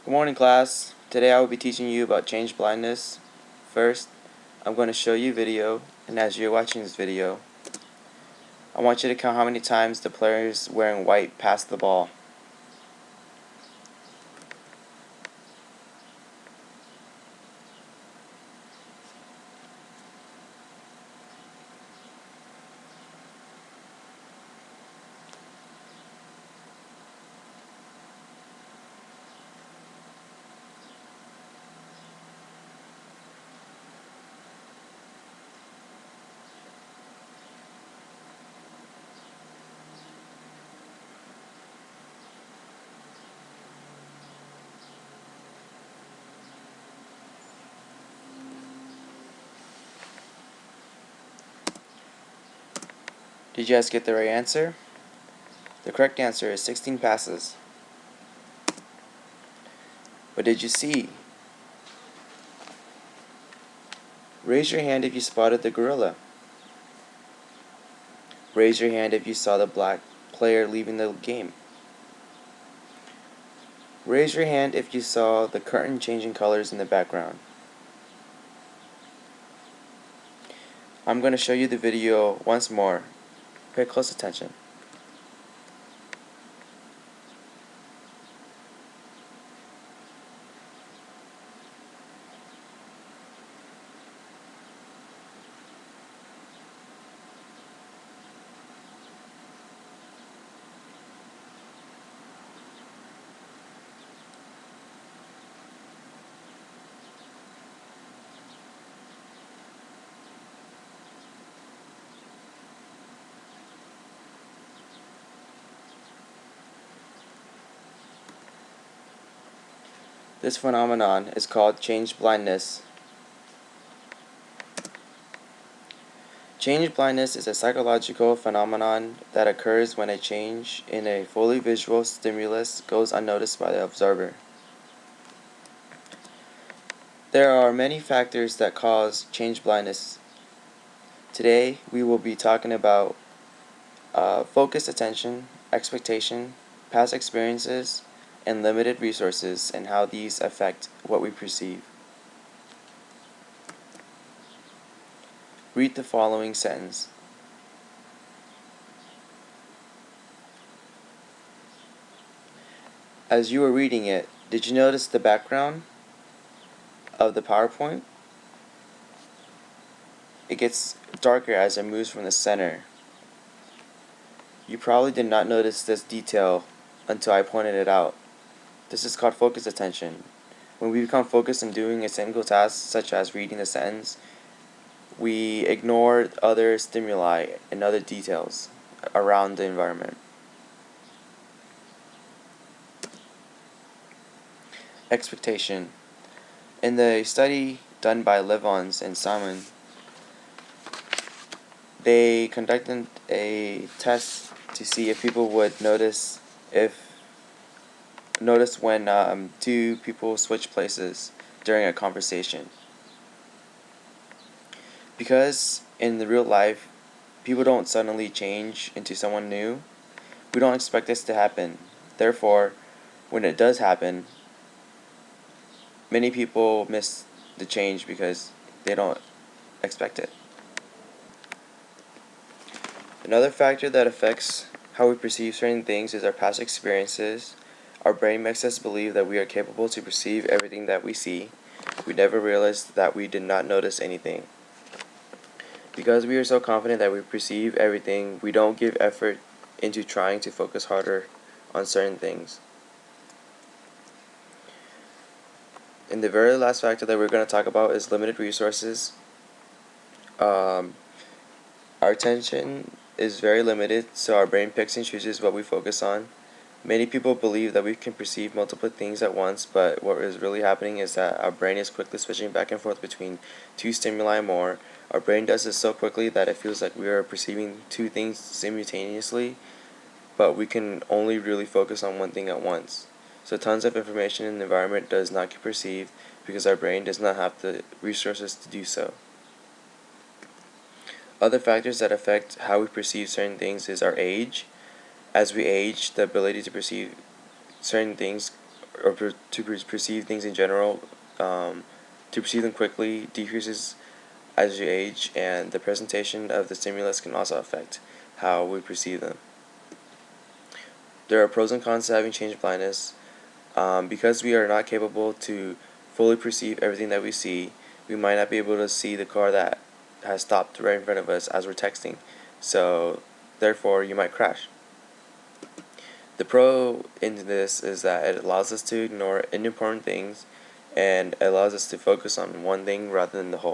Good morning, class. Today I will be teaching you about change blindness. First, I'm going to show you a video, and as you're watching this video, I want you to count how many times the players wearing white pass the ball. Did you guys get the right answer? The correct answer is 16 passes. What did you see? Raise your hand if you spotted the gorilla. Raise your hand if you saw the black player leaving the game. Raise your hand if you saw the curtain changing colors in the background. I'm going to show you the video once more. Pay close attention. This phenomenon is called change blindness. Change blindness is a psychological phenomenon that occurs when a change in a fully visual stimulus goes unnoticed by the observer. There are many factors that cause change blindness. Today, we will be talking about focused attention, expectation, past experiences, and limited resources, and how these affect what we perceive. Read the following sentence. As you were reading it, did you notice the background of the PowerPoint? It gets darker as it moves from the center. You probably did not notice this detail until I pointed it out. This is called focused attention. When we become focused on doing a single task, such as reading the sentence, we ignore other stimuli and other details around the environment. Expectation. In the study done by Levons and Simon, they conducted a test to see if people would notice when two people switch places during a conversation. Because in the real life, people don't suddenly change into someone new, we don't expect this to happen. Therefore, when it does happen, many people miss the change because they don't expect it. Another factor that affects how we perceive certain things is our past experiences. Our brain makes us believe that we are capable to perceive everything that we see. We never realize that we did not notice anything. Because we are so confident that we perceive everything, we don't give effort into trying to focus harder on certain things. And the very last factor that we're going to talk about is limited resources. Our attention is very limited, so our brain picks and chooses what we focus on. Many people believe that we can perceive multiple things at once, but what is really happening is that our brain is quickly switching back and forth between two stimuli or more. Our brain does this so quickly that it feels like we are perceiving two things simultaneously, but we can only really focus on one thing at once. So tons of information in the environment does not get perceived because our brain does not have the resources to do so. Other factors that affect how we perceive certain things is our age. As we age, the ability to perceive certain things perceive things in general, to perceive them quickly decreases as you age, and the presentation of the stimulus can also affect how we perceive them. There are pros and cons to having change blindness. Because we are not capable to fully perceive everything that we see, we might not be able to see the car that has stopped right in front of us as we're texting. So, therefore, you might crash. The pro in this is that it allows us to ignore unimportant things and allows us to focus on one thing rather than the whole.